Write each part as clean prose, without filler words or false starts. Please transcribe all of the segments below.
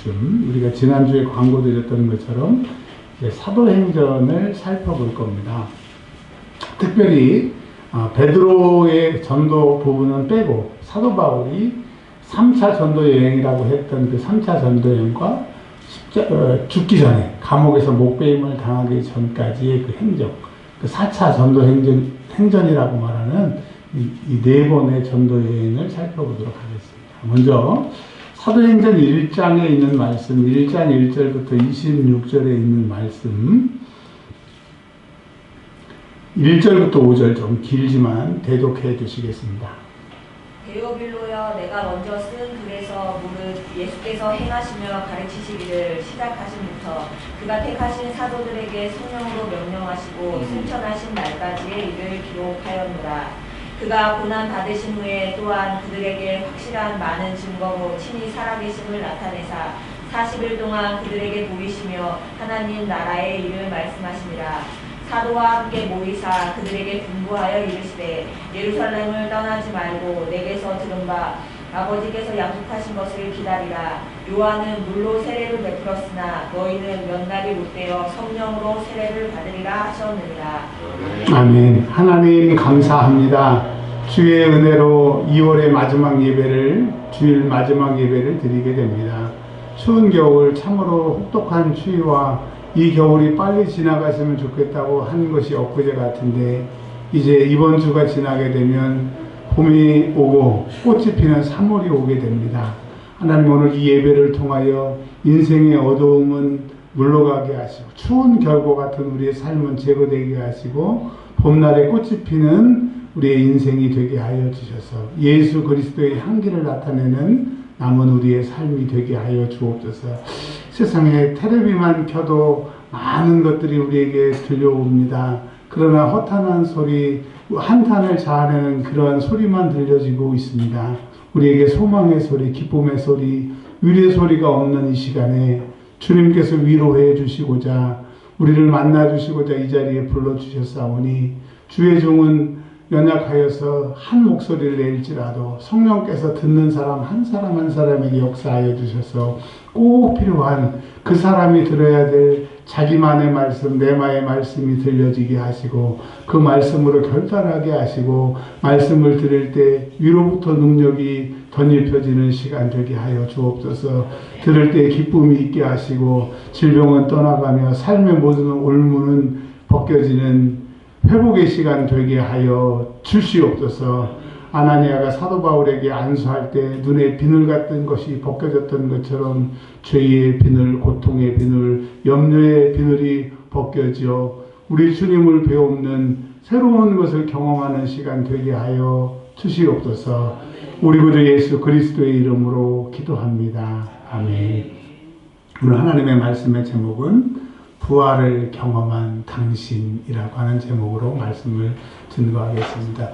말씀, 우리가 지난주에 광고 드렸던 것처럼 사도행전을 살펴볼 겁니다. 특별히 베드로의 전도 부분은 빼고 사도 바울이 3차 전도 여행이라고 했던 그 3차 전도 여행과 죽기 전에 감옥에서 목배임을 당하기 전까지의 그 행적, 그 4차 전도 행전이라고 말하는 이 네 번의 전도 여행을 살펴보도록 하겠습니다. 먼저 사도행전 1장에 있는 말씀, 1장 1절부터 26절에 있는 말씀, 1절부터 5절 좀 길지만 대독해 주시겠습니다. 데오빌로여, 내가 먼저 쓴 글에서 무릇 예수께서 행하시며 가르치시기를 시작하신부터 그가 택하신 사도들에게 성령으로 명령하시고 승천하신 날까지의 일을 기록하였노라. 그가 고난 받으신 후에 또한 그들에게 확실한 많은 증거로 친히 살아계심을 나타내사 40일 동안 그들에게 보이시며 하나님 나라의 일을 말씀하시니라. 사도와 함께 모이사 그들에게 분부하여 이르시되 예루살렘을 떠나지 말고 내게서 들은 바 아버지께서 약속하신 것을 기다리라. 요한은 물로 세례를 베풀었으나 너희는 몇 날이 못되어 성령으로 세례를 받으리라 하셨느니라. 아멘. 하나님 감사합니다. 주의 은혜로 2월의 마지막 예배를, 주일 마지막 예배를 드리게 됩니다. 추운 겨울, 참으로 혹독한 추위와 이 겨울이 빨리 지나갔으면 좋겠다고 한 것이 엊그제 같은데 이제 이번 주가 지나게 되면 봄이 오고 꽃이 피는 3월이 오게 됩니다. 하나님, 오늘 이 예배를 통하여 인생의 어두움은 물러가게 하시고 추운 겨울과 같은 우리의 삶은 제거되게 하시고 봄날에 꽃이 피는 우리의 인생이 되게 하여 주셔서 예수 그리스도의 향기를 나타내는 남은 우리의 삶이 되게 하여 주옵소서. 세상에 텔레비만 켜도 많은 것들이 우리에게 들려옵니다. 그러나 허탄한 소리, 한탄을 자아내는 그러한 소리만 들려지고 있습니다. 우리에게 소망의 소리, 기쁨의 소리, 위로의 소리가 없는 이 시간에 주님께서 위로해 주시고자, 우리를 만나 주시고자 이 자리에 불러주셨사오니 주의 종은 연약하여서 한 목소리를 낼지라도 성령께서 듣는 사람 한 사람 한 사람에게 역사하여 주셔서 꼭 필요한 그 사람이 들어야 될 자기만의 말씀, 내마의 말씀이 들려지게 하시고 그 말씀으로 결단하게 하시고 말씀을 들을 때 위로부터 능력이 덧입혀지는 시간 되게 하여 주옵소서. 들을 때 기쁨이 있게 하시고 질병은 떠나가며 삶의 모든 올무는 벗겨지는 회복의 시간 되게 하여 주시옵소서. 아나니아가 사도 바울에게 안수할 때 눈에 비늘 같은 것이 벗겨졌던 것처럼 죄의 비늘, 고통의 비늘, 염려의 비늘이 벗겨져 우리 주님을 배우는 새로운 것을 경험하는 시간 되게 하여 주시옵소서. 우리 구주 예수 그리스도의 이름으로 기도합니다. 아멘. 오늘 하나님의 말씀의 제목은 부활을 경험한 당신이라고 하는 제목으로 말씀을 증거하겠습니다.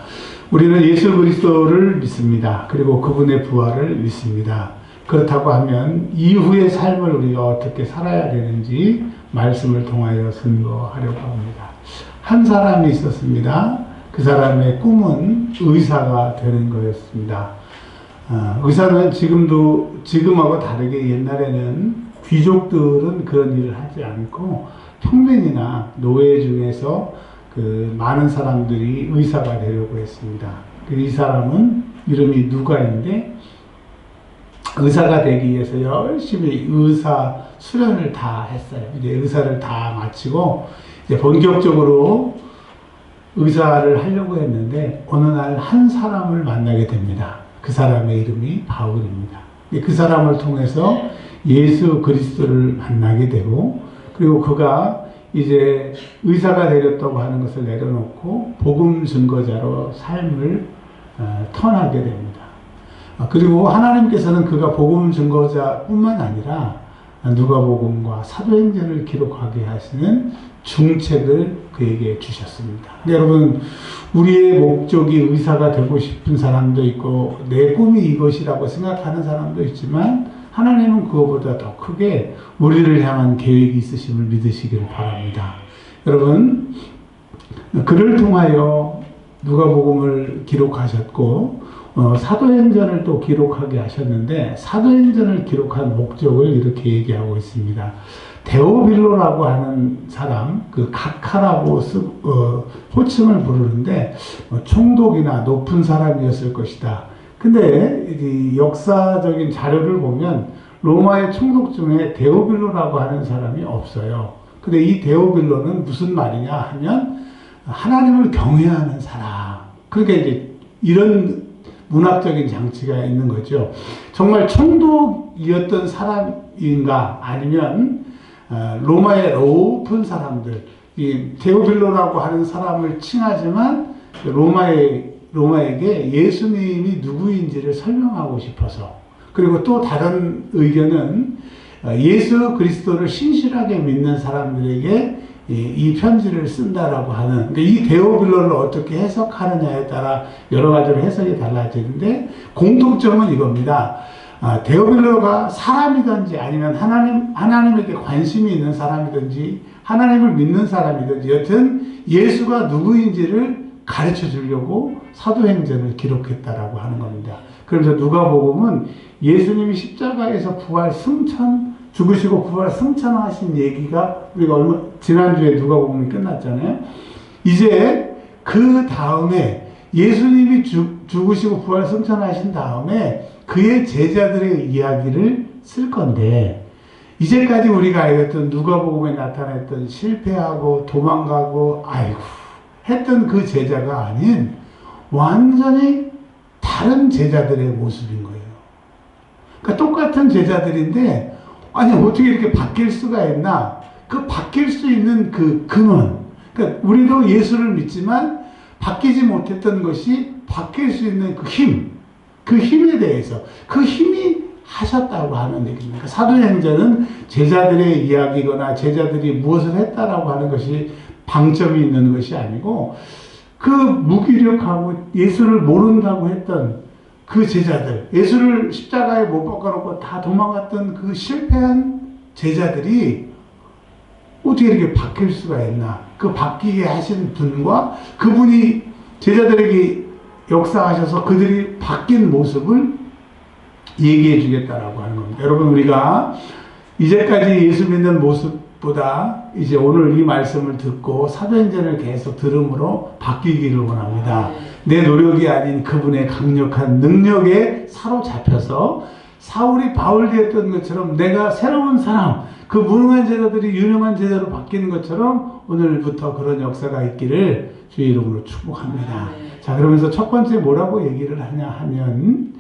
우리는 예수 그리스도를 믿습니다. 그리고 그분의 부활을 믿습니다. 그렇다고 하면 이후의 삶을 우리가 어떻게 살아야 되는지 말씀을 통하여 증거하려고 합니다. 한 사람이 있었습니다. 그 사람의 꿈은 의사가 되는 거였습니다. 의사는 지금하고 다르게 옛날에는 귀족들은 그런 일을 하지 않고 평민이나 노예 중에서 그 많은 사람들이 의사가 되려고 했습니다. 이 사람은 이름이 누가인데 의사가 되기 위해서 열심히 의사 수련을 다 했어요. 이제 의사를 다 마치고 이제 본격적으로 의사를 하려고 했는데 어느 날 한 사람을 만나게 됩니다. 그 사람의 이름이 바울입니다. 그 사람을 통해서 예수 그리스도를 만나게 되고 그리고 그가 이제 의사가 되렸다고 하는 것을 내려놓고 복음 증거자로 삶을 턴하게 됩니다. 그리고 하나님께서는 그가 복음 증거자뿐만 아니라 누가복음과 사도행전을 기록하게 하시는 중책을 그에게 주셨습니다. 여러분, 우리의 목적이 의사가 되고 싶은 사람도 있고 내 꿈이 이것이라고 생각하는 사람도 있지만 하나님은 그거보다 더 크게 우리를 향한 계획이 있으심을 믿으시길 바랍니다. 여러분, 그를 통하여 누가복음을 기록하셨고 사도행전을 또 기록하게 하셨는데 사도행전을 기록한 목적을 이렇게 얘기하고 있습니다. 데오빌로라고 하는 사람, 그 각하라고 호칭을 부르는데 총독이나 높은 사람이었을 것이다. 근데 이 역사적인 자료를 보면 로마의 총독 중에 데오빌로라고 하는 사람이 없어요. 근데 이 데오빌로는 무슨 말이냐 하면 하나님을 경외하는 사람. 그러니까 이제 이런 문학적인 장치가 있는 거죠. 정말 총독이었던 사람인가 아니면 로마의 높은 사람들, 이 데오빌로라고 하는 사람을 칭하지만 로마에게 예수님이 누구인지를 설명하고 싶어서, 그리고 또 다른 의견은 예수 그리스도를 신실하게 믿는 사람들에게 이 편지를 쓴다라고 하는, 그러니까 이 데오빌로를 어떻게 해석하느냐에 따라 여러 가지로 해석이 달라지는데 공통점은 이겁니다. 데오빌로가 사람이든지 아니면 하나님에게 관심이 있는 사람이든지 하나님을 믿는 사람이든지 여튼 예수가 누구인지를 가르쳐 주려고 사도행전을 기록했다라고 하는 겁니다. 그래서 누가복음은 예수님이 십자가에서 부활 승천, 죽으시고 부활 승천하신 얘기가 우리가 지난주에 누가복음이 끝났잖아요. 이제 그 다음에 예수님이 죽으시고 부활 승천하신 다음에 그의 제자들의 이야기를 쓸 건데, 이제까지 우리가 알겠던 누가복음에 나타났던 실패하고 도망가고 아이고 했던 그 제자가 아닌 완전히 다른 제자들의 모습인 거예요. 그러니까 똑같은 제자들인데 아니 어떻게 이렇게 바뀔 수가 있나? 그 바뀔 수 있는 그 근원, 그러니까 우리도 예수를 믿지만 바뀌지 못했던 것이 바뀔 수 있는 그 힘, 그 힘에 대해서, 그 힘이 하셨다고 하는 얘기입니다. 사도행전은 제자들의 이야기거나 제자들이 무엇을 했다라고 하는 것이 방점이 있는 것이 아니고 그 무기력하고 예수를 모른다고 했던 그 제자들, 예수를 십자가에 못 박아놓고 다 도망갔던 그 실패한 제자들이 어떻게 이렇게 바뀔 수가 있나? 그 바뀌게 하신 분과 그분이 제자들에게 역사하셔서 그들이 바뀐 모습을 얘기해 주겠다라고 하는 겁니다. 여러분, 우리가 이제까지 예수 믿는 모습보다 이제 오늘 이 말씀을 듣고 사도행전을 계속 들음으로 바뀌기를 원합니다. 내 노력이 아닌 그분의 강력한 능력에 사로잡혀서 사울이 바울 되었던 것처럼 내가 새로운 사람, 그 무능한 제자들이 유능한 제자로 바뀌는 것처럼 오늘부터 그런 역사가 있기를 주의 이름으로 축복합니다. 자, 그러면서 첫 번째 뭐라고 얘기를 하냐 하면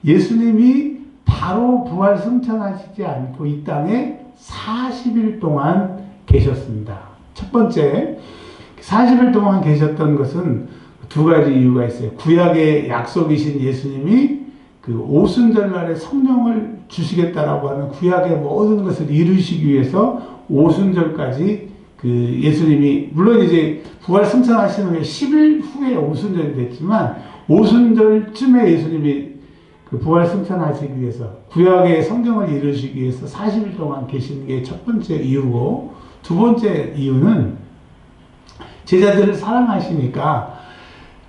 예수님이 바로 부활 승천하시지 않고 이 땅에 40일 동안 계셨습니다. 첫 번째, 40일 동안 계셨던 것은 두 가지 이유가 있어요. 구약의 약속이신 예수님이 그 오순절날에 성령을 주시겠다라고 하는 구약의 모든 것을 이루시기 위해서 오순절까지 그 예수님이, 물론 이제 부활 승천하신 후에 10일 후에 오순절이 됐지만 오순절쯤에 예수님이 그 부활 승천하시기 위해서 구약의 성경을 이루시기 위해서 40일 동안 계시는 게 첫 번째 이유고, 두 번째 이유는 제자들을 사랑하시니까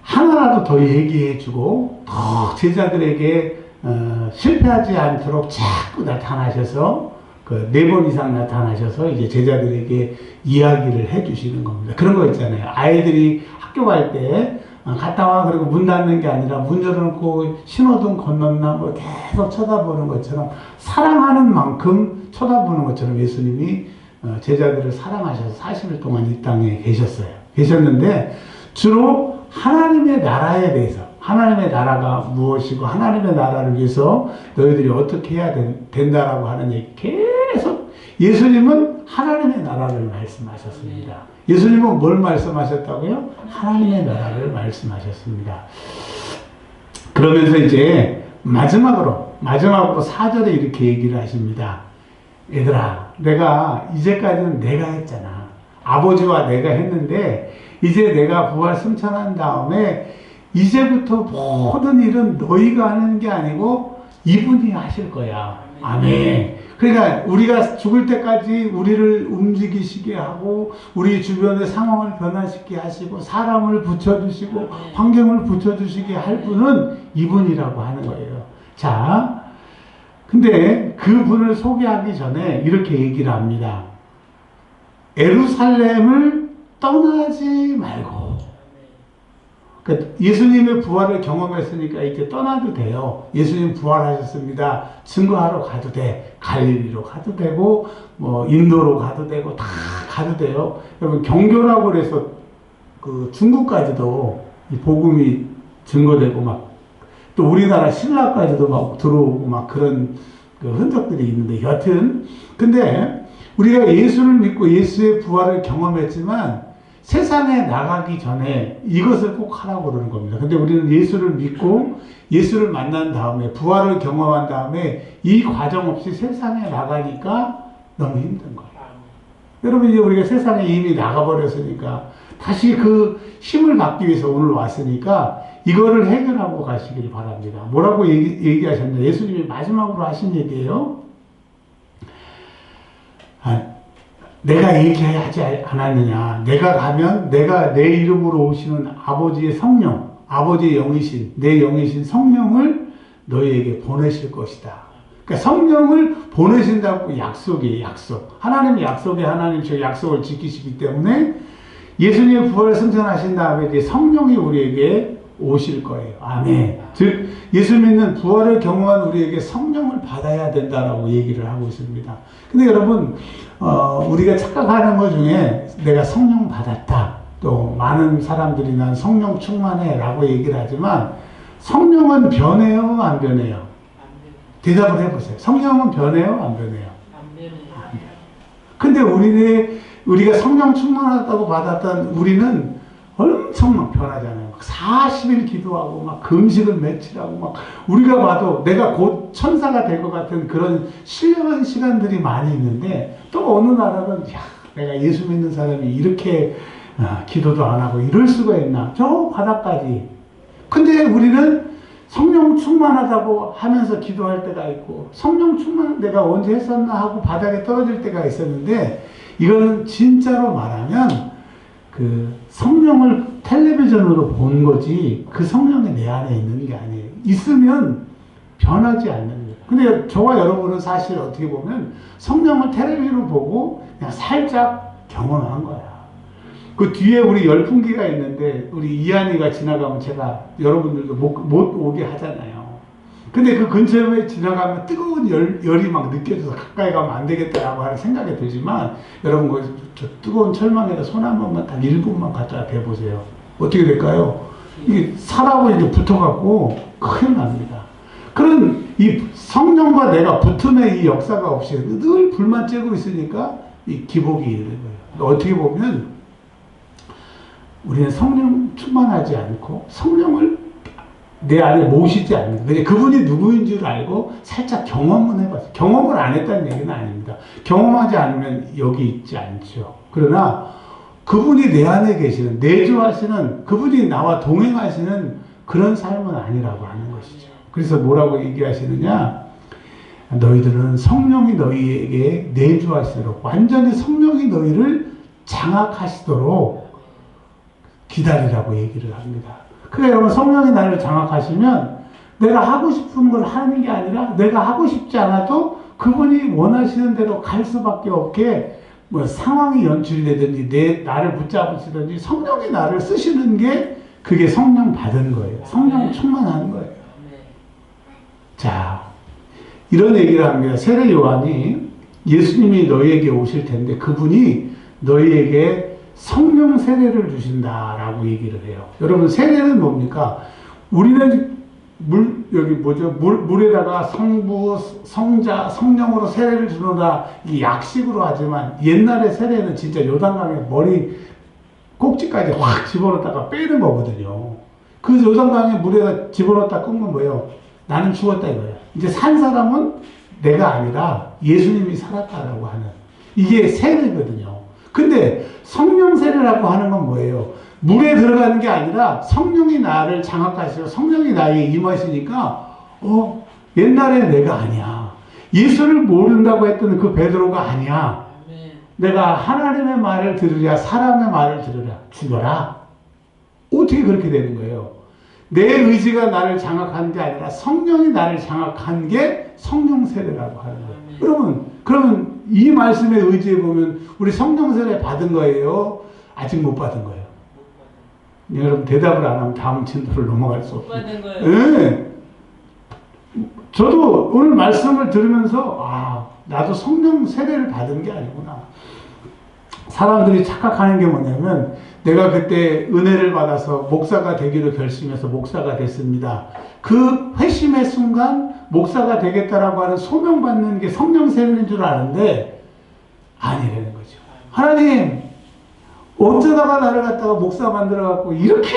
하나라도 더 얘기해주고 더 제자들에게 실패하지 않도록 자꾸 나타나셔서 그 4번 이상 나타나셔서 이제 제자들에게 이야기를 해주시는 겁니다. 그런 거 있잖아요. 아이들이 학교 갈 때 갔다 와 그리고 문 닫는 게 아니라 문 열어놓고 신호등 건넜나 뭐 계속 쳐다보는 것처럼, 사랑하는 만큼 쳐다보는 것처럼 예수님이 제자들을 사랑하셔서 40일 동안 이 땅에 계셨는데 주로 하나님의 나라에 대해서, 하나님의 나라가 무엇이고 하나님의 나라를 위해서 너희들이 어떻게 해야 된다라고 하는 얘기 계속 예수님은 하나님의 나라를 말씀하셨습니다. 예수님은 뭘 말씀하셨다고요? 하나님의 나라를 말씀하셨습니다. 그러면서 이제 마지막으로 4절에 이렇게 얘기를 하십니다. 얘들아, 이제까지는 내가 했잖아. 아버지와 내가 했는데 이제 내가 부활 승천한 다음에 이제부터 모든 일은 너희가 하는 게 아니고 이분이 하실 거야. 아멘. 그러니까 우리가 죽을 때까지 우리를 움직이시게 하고 우리 주변의 상황을 변화시키게 하시고 사람을 붙여주시고 환경을 붙여주시게 할 분은 이분이라고 하는 거예요. 자, 근데 그 분을 소개하기 전에 이렇게 얘기를 합니다. 예루살렘을 떠나지 말고. 그러니까 예수님의 부활을 경험했으니까 이제 떠나도 돼요. 예수님 부활하셨습니다. 증거하러 가도 돼. 갈릴리로 가도 되고, 뭐 인도로 가도 되고, 다 가도 돼요. 여러분 경교라고 그래서 그 중국까지도 이 복음이 증거되고 막 또 우리나라 신라까지도 막 들어오고 막 그런 그 흔적들이 있는데 여튼 근데 우리가 예수를 믿고 예수의 부활을 경험했지만 세상에 나가기 전에 이것을 꼭 하라고 그러는 겁니다. 근데 우리는 예수를 믿고 예수를 만난 다음에 부활을 경험한 다음에 이 과정 없이 세상에 나가니까 너무 힘든 거예요. 여러분 이제 우리가 세상에 이미 나가버렸으니까 다시 그 힘을 받기 위해서 오늘 왔으니까 이거를 해결하고 가시길 바랍니다. 뭐라고 얘기하셨냐? 예수님이 마지막으로 하신 얘기예요. 내가 얘기하지 않았느냐. 내가 가면 내가 내 이름으로 오시는 아버지의 성령, 아버지의 영이신, 내 영이신 성령을 너희에게 보내실 것이다. 그러니까 성령을 보내신다고 약속이에요. 약속. 하나님의 약속에 하나님 저 약속을 지키시기 때문에 예수님의 부활을 승천하신 다음에 이제 성령이 우리에게 오실 거예요. 아멘. 즉 예수 믿는 부활을 경험한 우리에게 성령을 받아야 된다라고 얘기를 하고 있습니다. 근데 여러분 우리가 착각하는 것 중에 내가 성령 받았다. 또 많은 사람들이 난 성령 충만해 라고 얘기를 하지만 성령은 변해요? 안 변해요? 대답을 해보세요. 성령은 변해요? 안 변해요? 안 변해요. 근데 우리가 성령 충만하다고 받았던 우리는 엄청 막 변하잖아요. 40일 기도하고 막 금식을 며칠하고 막 우리가 봐도 내가 곧 천사가 될 것 같은 그런 신령한 시간들이 많이 있는데 또 어느 나라는 야, 내가 예수 믿는 사람이 이렇게 기도도 안 하고 이럴 수가 있나. 저 바닥까지. 근데 우리는 성령 충만하다고 하면서 기도할 때가 있고 성령 충만 내가 언제 했었나 하고 바닥에 떨어질 때가 있었는데 이거는 진짜로 말하면 그 성령을 텔레비전으로 본 거지 그 성령이 내 안에 있는 게 아니에요. 있으면 변하지 않는 거예요. 근데 저와 여러분은 사실 어떻게 보면 성령을 텔레비전으로 보고 그냥 살짝 경험한 거야. 그 뒤에 우리 열풍기가 있는데 우리 이한이가 지나가면 제가 여러분들도 못 오게 하잖아요. 근데 그 근처에 지나가면 뜨거운 열이 막 느껴져서 가까이 가면 안 되겠다라고 하는 생각이 들지만 여러분 저 뜨거운 철망에다 손 한 번만 딱 1분만 갖다 대보세요. 어떻게 될까요? 이게 살하고 이제 붙어갖고 큰일 납니다. 그런 이 성령과 내가 붙음의 이 역사가 없이 늘 불만 쬐고 있으니까 이 기복이 있는 거예요. 어떻게 보면 우리는 성령 충만하지 않고 성령을 내 안에 모시지 않는 거예요. 그분이 누구인 줄 알고 살짝 경험은 해봤어요. 경험을 안 했다는 얘기는 아닙니다. 경험하지 않으면 여기 있지 않죠. 그러나 그분이 내 안에 계시는 내주하시는 그분이 나와 동행하시는 그런 삶은 아니라고 하는 것이죠. 그래서 뭐라고 얘기하시느냐? 너희들은 성령이 너희에게 내주하시도록 완전히 성령이 너희를 장악하시도록 기다리라고 얘기를 합니다. 그러니까 여러분 성령이 나를 장악하시면 내가 하고 싶은 걸 하는 게 아니라 내가 하고 싶지 않아도 그분이 원하시는 대로 갈 수밖에 없게 뭐 상황이 연출되든지 나를 붙잡으시든지 성령이 나를 쓰시는 게 그게 성령 받은 거예요. 성령 충만하는 거예요. 자, 이런 얘기를 합니다. 세례 요한이 예수님이 너희에게 오실 텐데 그분이 너희에게 성령 세례를 주신다라고 얘기를 해요. 여러분 세례는 뭡니까? 우리는 물에다가 성부, 성자, 성령으로 세례를 주노라 이 약식으로 하지만 옛날의 세례는 진짜 요단강에 머리 꼭지까지 확 집어넣다가 빼는 거거든요. 그 요단강에 물에다 집어넣다 끄면 뭐예요? 나는 죽었다 이거예요. 이제 산 사람은 내가 아니라 예수님이 살았다라고 하는 이게 세례거든요. 근데 성령 세례라고 하는 건 뭐예요? 물에 들어가는 게 아니라 성령이 나를 장악하시고 성령이 나에게 임하시니까 옛날에 내가 아니야. 예수를 모른다고 했던 그 베드로가 아니야. 아멘. 내가 하나님의 말을 들으랴 사람의 말을 들으랴 죽어라. 어떻게 그렇게 되는 거예요? 내 의지가 나를 장악한 게 아니라 성령이 나를 장악한 게 성령 세례라고 하는 거예요. 그러면 이 말씀에 의지해 보면 우리 성령 세례 받은 거예요? 아직 못 받은 거예요? 여러분 대답을 안 하면 다음 진도를 넘어갈 수 없어요. 받은 거예요. 네. 저도 오늘 말씀을 들으면서 나도 성령 세례를 받은 게 아니구나. 사람들이 착각하는 게 뭐냐면 내가 그때 은혜를 받아서 목사가 되기로 결심해서 목사가 됐습니다. 그 회심의 순간 목사가 되겠다라고 하는 소명받는 게 성령 세례인 줄 아는데 아니라는 거죠. 하나님 어쩌다가 나를 갖다가 목사 만들어갖고 이렇게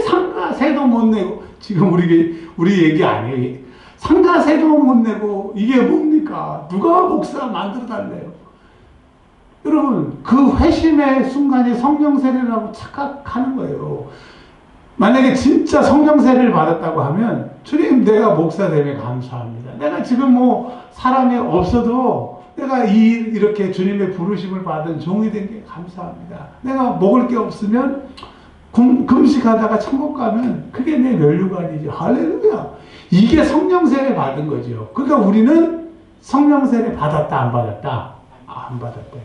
상가세도 못 내고 지금 우리 얘기 아니에요. 상가세도 못 내고 이게 뭡니까? 누가 목사 만들어 달래요? 여러분 그 회심의 순간이 성령 세례라고 착각하는 거예요. 만약에 진짜 성령 세례를 받았다고 하면 주님 내가 목사 되면 감사합니다. 내가 지금 사람이 없어도 내가 이렇게 주님의 부르심을 받은 종이 된 게 감사합니다. 내가 먹을 게 없으면 금식하다가 천국 가면 그게 내 면류관이죠. 할렐루야. 이게 성령 세례 받은 거죠. 그러니까 우리는 성령 세례 받았다 안 받았다? 안 받았다.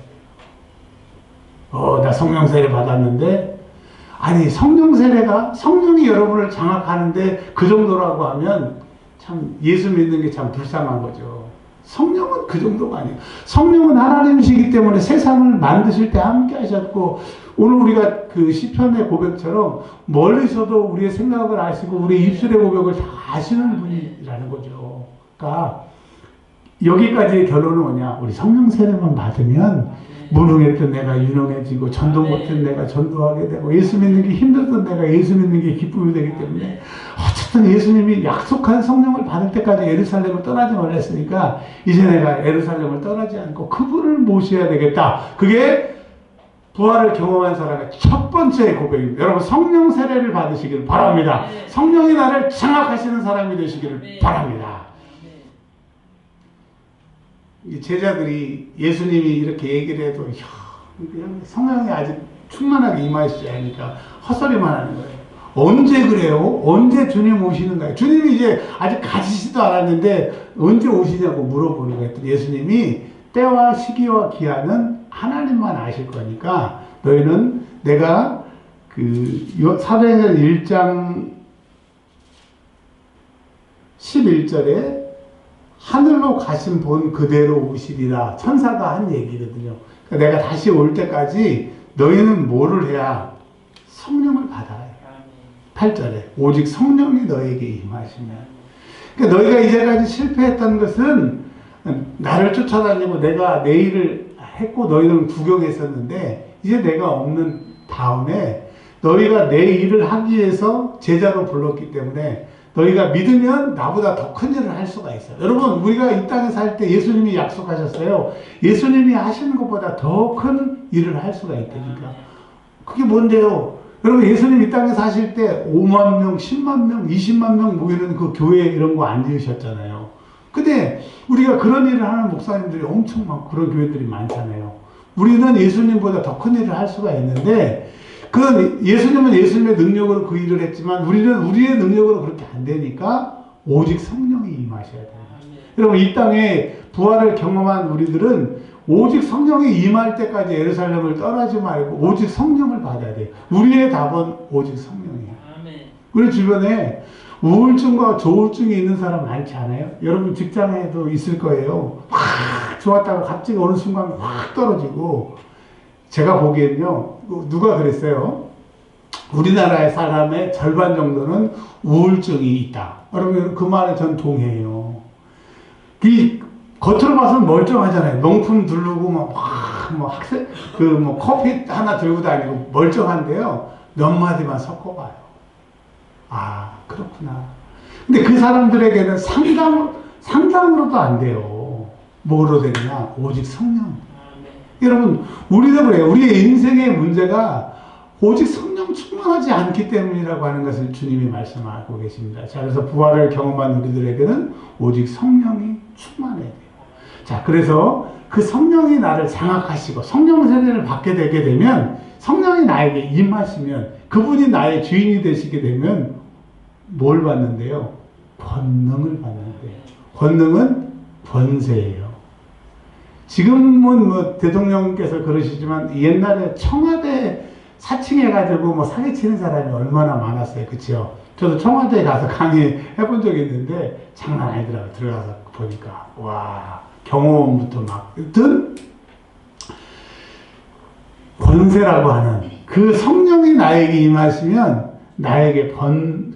나 성령 세례 받았는데 아니 성령 세례가 성령이 여러분을 장악하는데 그 정도라고 하면 참 예수 믿는 게 참 불쌍한 거죠. 성령은 그 정도가 아니에요. 성령은 하나님이시기 때문에 세상을 만드실 때 함께 하셨고 오늘 우리가 그 시편의 고백처럼 멀리서도 우리의 생각을 아시고 우리의 입술의 고백을 다 아시는 분이라는 거죠. 그러니까 여기까지의 결론은 뭐냐? 우리 성령 세례만 받으면 무능했던 내가 유능해지고 전도 못했던 내가 전도하게 되고 예수 믿는 게 힘들던 내가 예수 믿는 게 기쁨이 되기 때문에 어쨌든 예수님이 약속한 성령을 받을 때까지 예루살렘을 떠나지 말랬으니까 이제 내가 예루살렘을 떠나지 않고 그분을 모셔야 되겠다. 그게 부활을 경험한 사람의 첫 번째 고백입니다. 여러분 성령 세례를 받으시기를 바랍니다. 성령이 나를 장악하시는 사람이 되시기를 바랍니다. 제자들이 예수님이 이렇게 얘기를 해도 그냥 성령이 아직 충만하게 임하시지 않으니까 헛소리만 하는 거예요. 언제 그래요? 언제 주님 오시는가요? 주님이 이제 아직 가시지도 않았는데 언제 오시냐고 물어보는 거예요. 예수님이 때와 시기와 기한은 하나님만 아실 거니까 너희는 내가 사도행전 1장 11절에 하늘로 가신 본 그대로 오시리라 천사가 한 얘기거든요. 그러니까 내가 다시 올 때까지 너희는 뭐를 해야? 성령을 받아야 해요. 8절에 오직 성령이 너에게 임하시면. 그러니까 너희가 이제까지 실패했던 것은 나를 쫓아다니고 내가 내 일을 했고 너희는 구경했었는데 이제 내가 없는 다음에 너희가 내 일을 하기 위해서 제자로 불렀기 때문에 너희가 믿으면 나보다 더 큰 일을 할 수가 있어요. 여러분 우리가 이 땅에 살 때 예수님이 약속하셨어요. 예수님이 하시는 것보다 더 큰 일을 할 수가 있다니까. 그게 뭔데요? 여러분 예수님 이 땅에 사실 때 5만 명, 10만 명, 20만 명 모이는 그 교회 이런 거 안 지으셨잖아요. 근데 우리가 그런 일을 하는 목사님들이 엄청 많고 그런 교회들이 많잖아요. 우리는 예수님보다 더 큰 일을 할 수가 있는데 그건 예수님은 예수님의 능력으로 그 일을 했지만 우리는 우리의 능력으로 그렇게 안 되니까 오직 성령이 임하셔야 돼요. 여러분 이 땅에 부활을 경험한 우리들은 오직 성령이 임할 때까지 예루살렘을 떠나지 말고 오직 성령을 받아야 돼요. 우리의 답은 오직 성령이에요. 우리 주변에 우울증과 조울증이 있는 사람 많지 않아요? 여러분 직장에도 있을 거예요. 확 좋았다가 갑자기 어느 순간 확 떨어지고 제가 보기엔요, 누가 그랬어요? 우리나라의 사람의 절반 정도는 우울증이 있다. 여러분, 그 말에 전 동의해요. 겉으로 봐서는 멀쩡하잖아요. 명품 두르고, 커피 하나 들고 다니고 멀쩡한데요. 몇 마디만 섞어봐요. 아, 그렇구나. 근데 그 사람들에게는 상담으로도 안 돼요. 뭐로 되느냐? 오직 성령. 여러분, 우리도 그래요. 우리의 인생의 문제가 오직 성령 충만하지 않기 때문이라고 하는 것을 주님이 말씀하고 계십니다. 자, 그래서 부활을 경험한 우리들에게는 오직 성령이 충만해야 돼요. 자, 그래서 그 성령이 나를 장악하시고 성령 세례를 받게 되게 되면 성령이 나에게 임하시면 그분이 나의 주인이 되시게 되면 뭘 받는데요? 권능을 받는데요. 권능은 권세예요. 지금은 뭐 대통령께서 그러시지만 옛날에 청와대 사칭해가지고 뭐 사기치는 사람이 얼마나 많았어요. 그쵸? 저도 청와대에 가서 강의해 본 적이 있는데 장난 아니더라고요. 들어가서 보니까. 와, 경호원부터 막. 여튼, 권세라고 하는 그 성령이 나에게 임하시면 나에게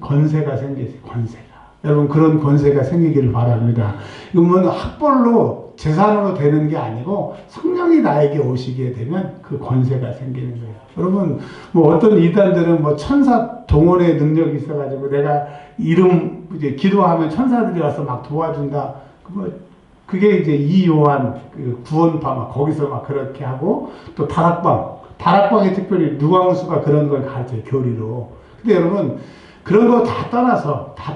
권세가 생기지, 권세가. 여러분, 그런 권세가 생기기를 바랍니다. 이건 학벌로 재산으로 되는 게 아니고 성령이 나에게 오시게 되면 그 권세가 생기는 거예요. 여러분, 뭐 어떤 이단들은 뭐 천사 동원의 능력이 있어가지고 내가 이제 기도하면 천사들이 와서 막 도와준다. 그게 이제 이요한 그 구원파 막 거기서 막 그렇게 하고 또 다락방에 특별히 누광수가 그런 걸 가르쳐요. 교리로. 근데 여러분, 그런 거 다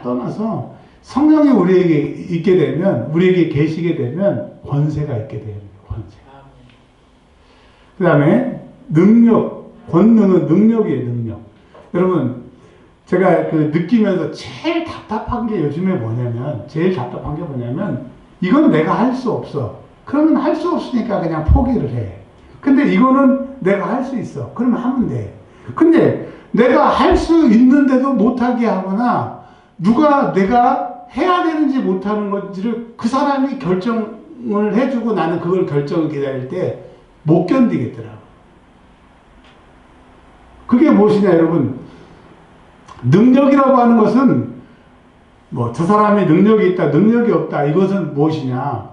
떠나서 성령이 우리에게 있게 되면, 우리에게 계시게 되면 권세가 있게 돼요. 권세. 그 다음에 권능은 능력이에요, 능력. 여러분, 제가 그 느끼면서 제일 답답한 게 뭐냐면, 이건 내가 할 수 없어. 그러면 할 수 없으니까 그냥 포기를 해. 근데 이거는 내가 할 수 있어. 그러면 하면 돼. 근데 내가 할 수 있는데도 못하게 하거나 내가 해야 되는지 못하는 건지를 그 사람이 결정을 해주고 나는 그걸 결정을 기다릴 때 못 견디겠더라고. 그게 무엇이냐, 여러분. 능력이라고 하는 것은 뭐 저 사람이 능력이 있다, 능력이 없다. 이것은 무엇이냐.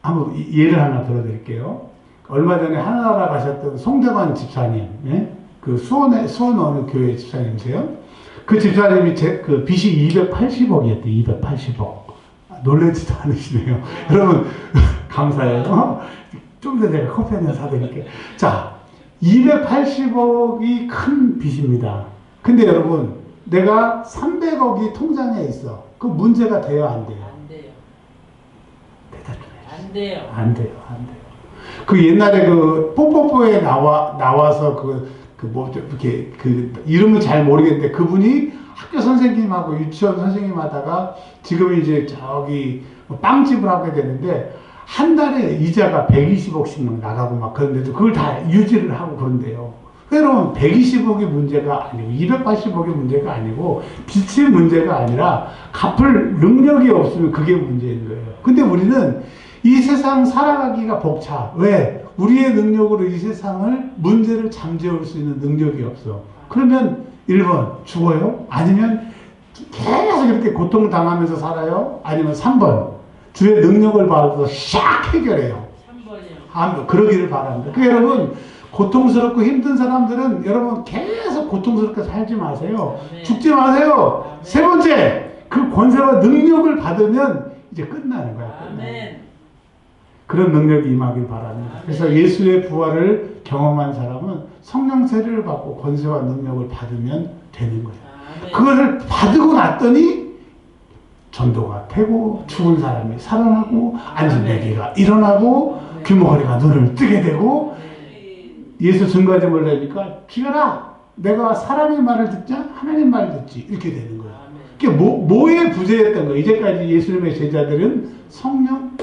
한번 예를 하나 들어드릴게요. 얼마 전에 하나나라 가셨던 송대관 집사님, 예? 그 수원 어느 교회 집사님이세요? 그 집사님이 그 빚이 280억이었대, 280억. 놀라지도 않으시네요. 여러분, 감사해요. 좀 더 제가 커피 한잔 사드릴게요. 자, 280억이 큰 빚입니다. 근데 여러분, 내가 300억이 통장에 있어. 그 문제가 돼요, 안 돼요? 안 돼요. 대답 좀 해주세요. 안 돼요. 안 돼요, 안 돼요. 그 옛날에 그 뽀뽀뽀에 나와서 이렇게 이름은 잘 모르겠는데 그분이 학교 선생님하고 유치원 선생님 하다가 지금 이제 저기 빵집을 하게 되는데 한 달에 이자가 120억씩 나가고 막 그런데도 그걸 다 유지를 하고 그런데요. 여러분, 120억이 문제가 아니고 280억이 문제가 아니고 빚의 문제가 아니라 갚을 능력이 없으면 그게 문제인 거예요. 근데 우리는 이 세상 살아가기가 벅차. 왜? 우리의 능력으로 이 세상을 문제를 잠재울 수 있는 능력이 없어. 그러면 1번 죽어요? 아니면 계속 이렇게 고통당하면서 살아요? 아니면 3번 주의 능력을 받아서 샥 해결해요. 3번이요. 그러기를 바랍니다. 그 여러분, 고통스럽고 힘든 사람들은 여러분 계속 고통스럽게 살지 마세요. 아멘. 죽지 마세요. 아멘. 세 번째, 그 권세와 능력을 받으면 이제 끝나는 거야. 아멘. 그런 능력이 임하길 바랍니다. 그래서 예수의 부활을 경험한 사람은 성령 세례를 받고 권세와 능력을 받으면 되는 거예요. 아멘. 그것을 받고 났더니 전도가 되고 죽은 사람이 살아나고 앉은 베개가 일어나고 귀머거리가 눈을 뜨게 되고 예수 증거점을 내니까 죽여라. 내가 사람의 말을 듣자 하나님 말을 듣지. 이렇게 되는 거예요. 그게 뭐에 부재했던 거예요. 이제까지 예수님의 제자들은 성령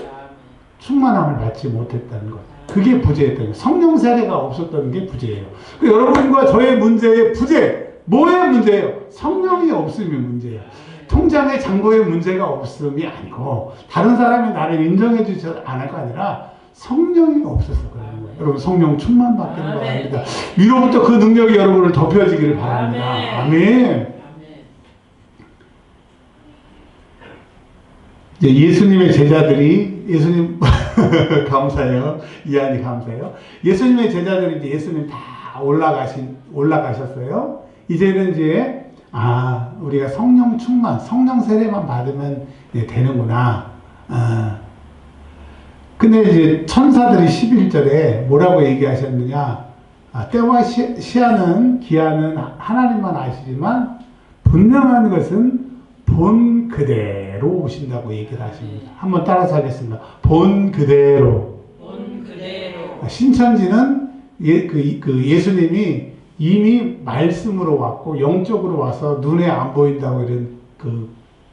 충만함을 받지 못했다는 것. 그게 부재했던 거예요. 성령 세례가 없었던 게 부재예요. 여러분과 저의 문제의 부재, 뭐의 문제예요? 성령이 없으면 문제예요. 통장에 잔고에 문제가 없음이 아니고 다른 사람이 나를 인정해 주지 않을 거 아니라 성령이 없어서 그러는 거예요. 여러분, 성령 충만 받기를 바랍니다. 위로부터 그 능력이 여러분을 덮여지기를 바랍니다. 아멘. 예수님의 제자들이 예수님 감사해요. 이한이 감사해요. 예수님의 제자들이 이제 예수님 다 올라가셨어요. 이제는 이제 우리가 성령 충만, 성령 세례만 받으면 이제 되는구나. 근데 이제 천사들이 11절에 뭐라고 얘기하셨느냐. 때와 시한은 기한은 하나님만 아시지만 분명한 것은 본 본 그대로 오신다고 얘기를 하십니다. 한번 따라서 하겠습니다. 본 그대로. 본 그대로. 신천지는 예수님이 이미 말씀으로 왔고 영적으로 와서 눈에 안 보인다고 이런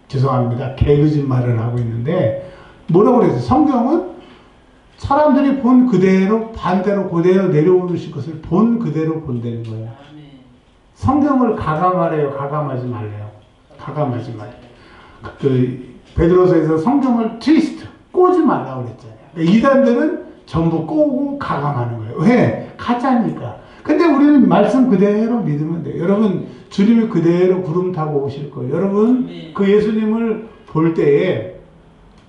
죄송합니다. 개거짓말을 하고 있는데 뭐라고 그랬어요? 성경은 사람들이 본 그대로 반대로 그대로 내려오실 것을 본 그대로 본다는 거예요. 성경을 가감하래요? 가감하지 말래요? 가감하지 말래요. 베드로서에서 성경을 트위스트, 꼬지 말라고 그랬잖아요. 그러니까 이단들은 전부 꼬고 가감하는 거예요. 왜? 가짜니까. 근데 우리는 말씀 그대로 믿으면 돼요. 여러분, 주님이 그대로 구름 타고 오실 거예요. 여러분, 그 예수님을 볼 때에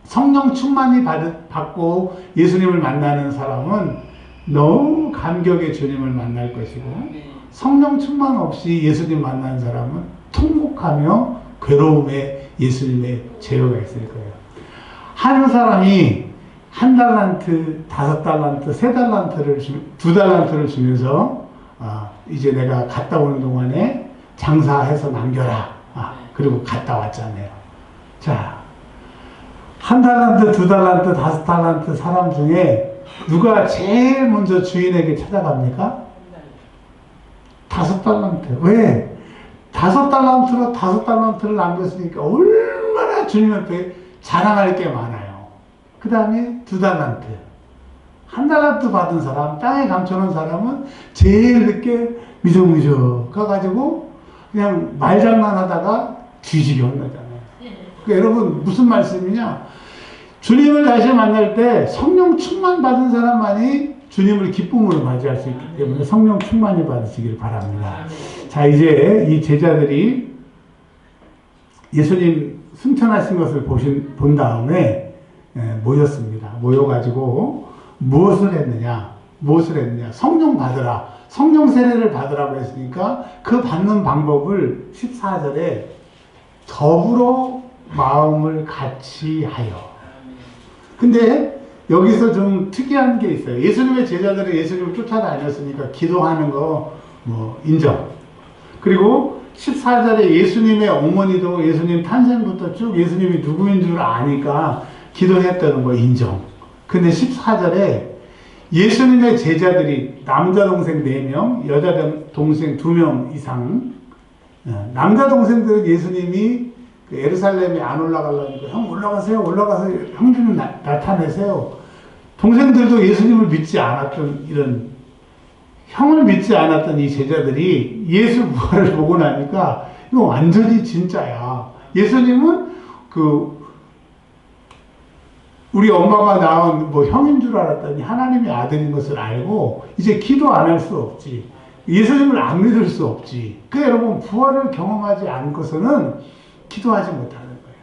성령 충만이 받고 예수님을 만나는 사람은 너무 감격의 주님을 만날 것이고, 성령 충만 없이 예수님 만나는 사람은 통곡하며 괴로움에 예수님의 제어가 있을 거예요. 한 사람이 1달란트, 5달란트, 3달란트를 2달란트를 주면서 이제 내가 갔다 오는 동안에 장사해서 남겨라. 그리고 갔다 왔잖아요. 자, 1달란트, 2달란트, 5달란트 사람 중에 누가 제일 먼저 주인에게 찾아갑니까? 5달란트. 왜? 5달란트로 5달란트를 남겼으니까 얼마나 주님 앞에 자랑할 게 많아요. 그 다음에 2달란트. 1달란트 받은 사람, 땅에 감춰놓은 사람은 제일 늦게 미적미적 가가지고 그냥 말장난하다가 뒤지게 혼나잖아요. 그러니까 여러분 무슨 말씀이냐? 주님을 다시 만날 때 성령 충만 받은 사람만이 주님을 기쁨으로 맞이할 수 있기 때문에 성령 충만히 받으시기를 바랍니다. 자, 이제 이 제자들이 예수님 승천하신 것을 본 다음에 모였습니다. 모여가지고 무엇을 했느냐? 성령 받으라. 성령 세례를 받으라고 했으니까 그 받는 방법을 14절에 더불어 마음을 같이 하여. 근데 여기서 좀 특이한 게 있어요. 예수님의 제자들은 예수님을 쫓아다녔으니까 기도하는 거 인정. 그리고 14절에 예수님의 어머니도 예수님 탄생부터 쭉 예수님이 누구인 줄 아니까 기도했다는 거 인정. 근데 14절에 예수님의 제자들이 남자 동생 4명, 여자 동생 2명 이상, 남자 동생들은 예수님이 예루살렘에 안 올라가려니까 형 올라가세요. 올라가서 형님 나타내세요. 동생들도 예수님을 믿지 않았던 이런 형을 믿지 않았던 이 제자들이 예수 부활을 보고 나니까 이거 완전히 진짜야. 예수님은 우리 엄마가 낳은 형인 줄 알았더니 하나님의 아들인 것을 알고 이제 기도 안 할 수 없지. 예수님을 안 믿을 수 없지. 여러분 부활을 경험하지 않고서는 기도하지 못하는 거예요.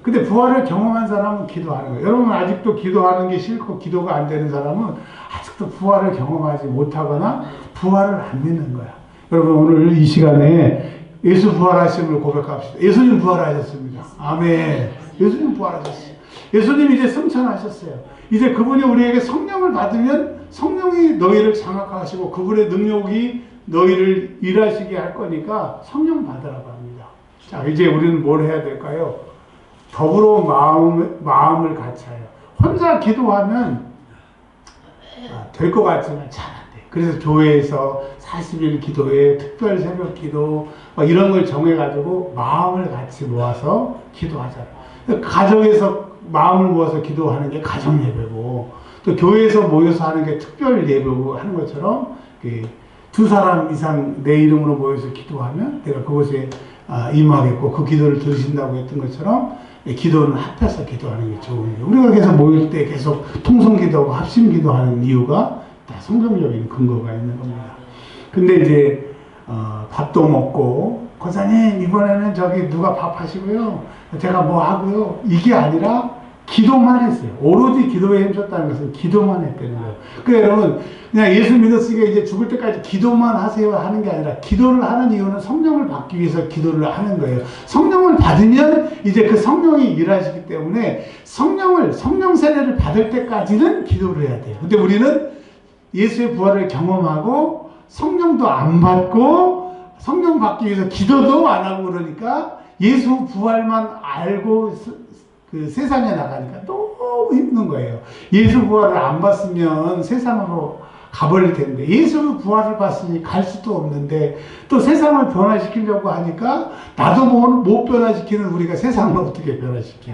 근데 부활을 경험한 사람은 기도하는 거예요. 여러분 아직도 기도하는 게 싫고 기도가 안 되는 사람은 아직도 부활을 경험하지 못하거나 부활을 안 믿는 거야. 여러분 오늘 이 시간에 예수 부활하심을 고백합시다. 예수님 부활하셨습니다. 아멘. 예수님 부활하셨어요. 예수님 이제 승천하셨어요. 이제 그분이 우리에게 성령을 받으면 성령이 너희를 장악하시고 그분의 능력이 너희를 일하시게 할 거니까 성령 받으라고 합니다. 자, 이제 우리는 뭘 해야 될까요? 더불어 마음을 같이 하여. 혼자 기도하면 될 것 같지만 잘 안 돼. 그래서 교회에서 40일 기도회, 특별 새벽 기도 이런 걸 정해가지고 마음을 같이 모아서 기도하잖아요. 가정에서 마음을 모아서 기도하는 게 가정 예배고 또 교회에서 모여서 하는 게 특별 예배고 하는 것처럼 2사람 이상 내 이름으로 모여서 기도하면 내가 그곳에 임하겠고 그 기도를 들으신다고 했던 것처럼 기도는 합해서 기도하는 게 좋은 거예요. 우리가 계속 모일 때 계속 통성기도하고 합심기도하는 이유가 다 성경적인 근거가 있는 겁니다. 근데 이제 밥도 먹고 권사님 이번에는 누가 밥 하시고요 제가 뭐 하고요 이게 아니라 기도만 했어요. 오로지 기도에 힘썼다는 것은 기도만 했다는 거예요. 그러니까 여러분 그냥 예수 믿었으니까 이제 죽을 때까지 기도만 하세요 하는 게 아니라 기도를 하는 이유는 성령을 받기 위해서 기도를 하는 거예요. 성령을 받으면 이제 그 성령이 일하시기 때문에 성령 세례를 받을 때까지는 기도를 해야 돼요. 근데 우리는 예수의 부활을 경험하고 성령도 안 받고 성령 받기 위해서 기도도 안 하고 그러니까 예수 부활만 알고 그 세상에 나가니까 너무 힘든 거예요. 예수 부활을 안 봤으면 세상으로 가버릴 텐데, 예수 부활을 봤으니 갈 수도 없는데, 또 세상을 변화시키려고 하니까 나도 못 변화시키는 우리가 세상을 어떻게 변화시켜?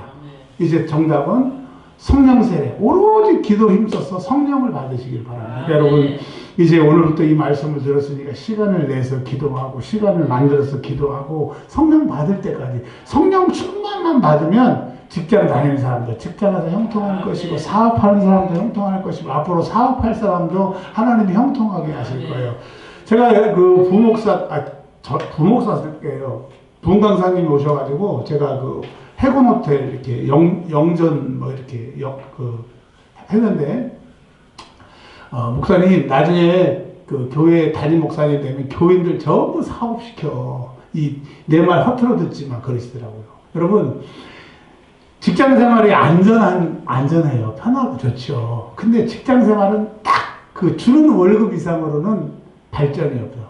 이제 정답은 성령 세례, 오로지 기도 힘써서 성령을 받으시길 바랍니다. 여러분, 이제 오늘부터 이 말씀을 들었으니까 시간을 내서 기도하고, 시간을 만들어서 기도하고, 성령 받을 때까지, 성령 충만만 받으면 직장 다니는 사람도 직장에서 형통할 것이고, 사업하는 사람도 형통할 것이고, 앞으로 사업할 사람도 하나님이 형통하게 하실 거예요. 제가 그 부목사님께요, 부흥강사님이 오셔가지고, 제가 그 해군 호텔 이렇게 영전 뭐 이렇게 했는데, 목사님 나중에 그 교회 담임 목사님 되면 교인들 전부 사업시켜. 내 말 허투루 듣지만 그러시더라고요. 여러분, 직장 생활이 안전해요. 편하고 좋죠. 근데 직장 생활은 딱 그 주는 월급 이상으로는 발전이 없어요.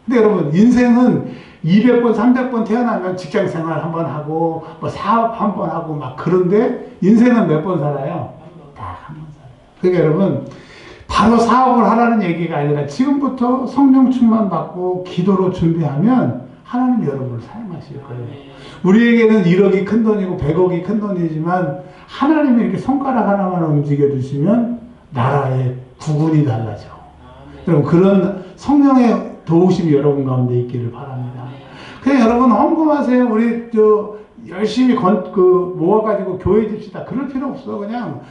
근데 여러분, 인생은 200번, 300번 태어나면 직장 생활 한번 하고, 뭐 사업 한번 하고, 막 그런데 인생은 몇 번 살아요? 딱 한 번 살아요. 그러니까 여러분, 바로 사업을 하라는 얘기가 아니라 지금부터 성령 충만 받고 기도로 준비하면 하나님 여러분을 사용하실 거예요. 우리에게는 1억이 큰 돈이고 100억이 큰 돈이지만 하나님이 이렇게 손가락 하나만 움직여 주시면 나라의 구군이 달라져. 여러분, 그런 성령의 도우심이 여러분 가운데 있기를 바랍니다. 그냥 여러분 헌금하세요. 우리 열심히 모아가지고 교회 줍시다. 그럴 필요 없어. 그냥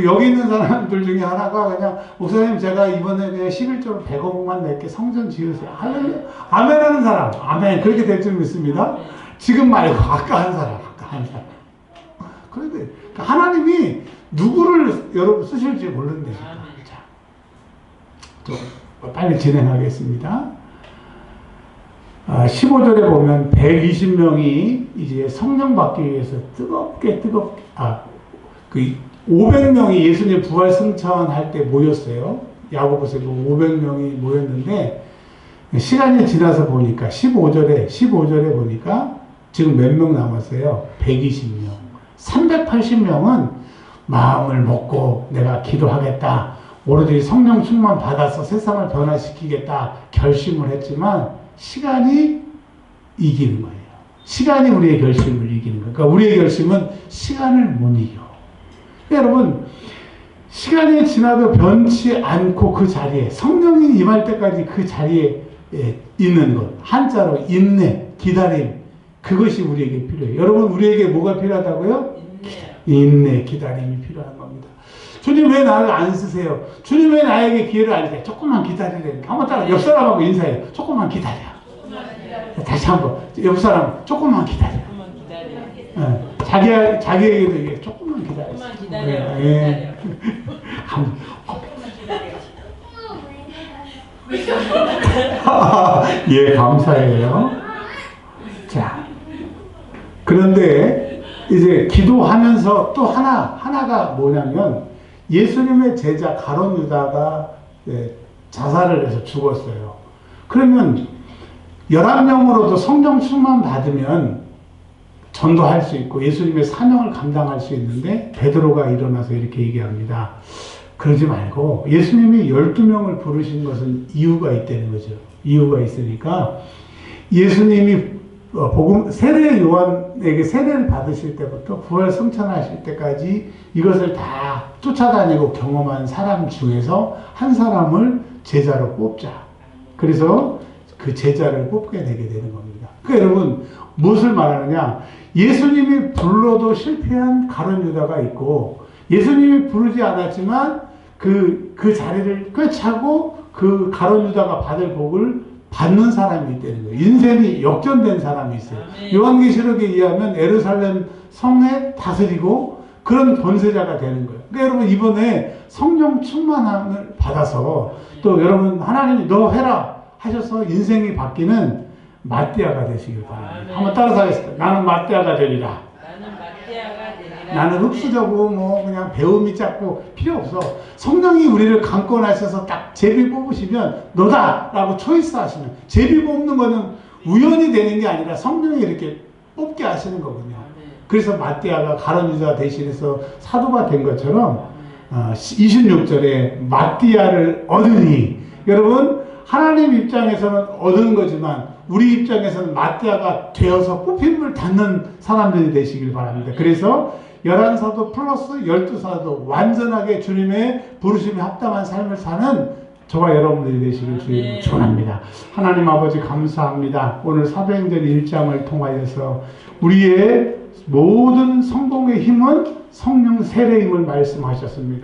여기 있는 사람들 중에 하나가 그냥, 목사님 제가 이번에 그냥 11조로 100억만 낼게, 성전 지으세요. 할렐루야. 아멘 하는 사람, 아멘. 그렇게 될 줄 믿습니다. 지금 말고 아까 한 사람. 그런데 하나님이 누구를 여러분 쓰실지 모르는데. 자, 좀 빨리 진행하겠습니다. 15절에 보면 120명이 이제 성령 받기 위해서 500명이 예수님 부활 승천할 때 모였어요. 야고보서 500명이 모였는데, 시간이 지나서 보니까 15절에 보니까 지금 몇 명 남았어요? 120명. 380명은 마음을 먹고 내가 기도하겠다, 오로지 성령 충만 받아서 세상을 변화시키겠다 결심을 했지만 시간이 이기는 거예요. 시간이 우리의 결심을 이기는 거예요. 그러니까 우리의 결심은 시간을 못 이겨. 여러분, 시간이 지나도 변치 않고 그 자리에, 성령이 임할 때까지 그 자리에 있는 것, 한자로 인내, 기다림, 그것이 우리에게 필요해요. 여러분, 우리에게 뭐가 필요하다고요? 인내, 기다림이 필요한 겁니다. 주님 왜 나를 안 쓰세요? 주님 왜 나에게 기회를 안 주세요? 조금만 기다리라니까. 한번 따라 옆 사람하고 인사해요. 조금만 기다려. 다시 한번 옆 사람 조금만 기다려. 자기에게도 이게 조금만 기다려. 조금만 기다려. 예. 예, 감사해요. 자, 그런데 이제 기도하면서 또 하나가 뭐냐면, 예수님의 제자 가룟 유다가 자살을 해서 죽었어요. 그러면 11명으로도 성령 충만 받으면 전도할 수 있고 예수님의 사명을 감당할 수 있는데, 베드로가 일어나서 이렇게 얘기합니다. 그러지 말고, 예수님이 12명을 부르신 것은 이유가 있다는 거죠. 이유가 있으니까 예수님이 세례 요한에게 세례를 받으실 때부터 부활 승천하실 때까지 이것을 다 쫓아다니고 경험한 사람 중에서 한 사람을 제자로 뽑자. 그래서 그 제자를 뽑게 되게 되는 겁니다. 그러니까 여러분, 무엇을 말하느냐? 예수님이 불러도 실패한 가룟 유다가 있고, 예수님이 부르지 않았지만 그 자리를 꿰차고 그 가룟 유다가 받을 복을 받는 사람이 있다는 거예요. 인생이 역전된 사람이 있어요. 요한계시록에 의하면 예루살렘 성에 다스리고 그런 권세자가 되는 거예요. 그러니까 여러분, 이번에 성령 충만함을 받아서 또 여러분, 하나님이 너 해라 하셔서 인생이 바뀌는 마띠아가 되시길 바랍니다. 한번 따라서 하겠습니다. 나는 마띠아가 되리라. 나는 흡수적이고 그냥 배움이 작고 필요 없어. 성령이 우리를 강권하셔서 딱 제비 뽑으시면 너다 라고 초이스 하시면, 제비 뽑는 거는 우연히 되는 게 아니라 성령이 이렇게 뽑게 하시는 거군요. 그래서 마띠아가 가론 유다 대신해서 사도가 된 것처럼 26절에 마띠아를 얻으니, 여러분 하나님 입장에서는 얻은 거지만 우리 입장에서는 마띠아가 되어서 뽑힘을 받는 사람들이 되시길 바랍니다. 그래서 11사도 플러스 12사도 완전하게 주님의 부르심에 합당한 삶을 사는 저와 여러분들이 되시길 주님으로 축원합니다. 하나님 아버지 감사합니다. 오늘 사도행전 1장을 통하여서 우리의 모든 성공의 힘은 성령 세례임을 말씀하셨습니다.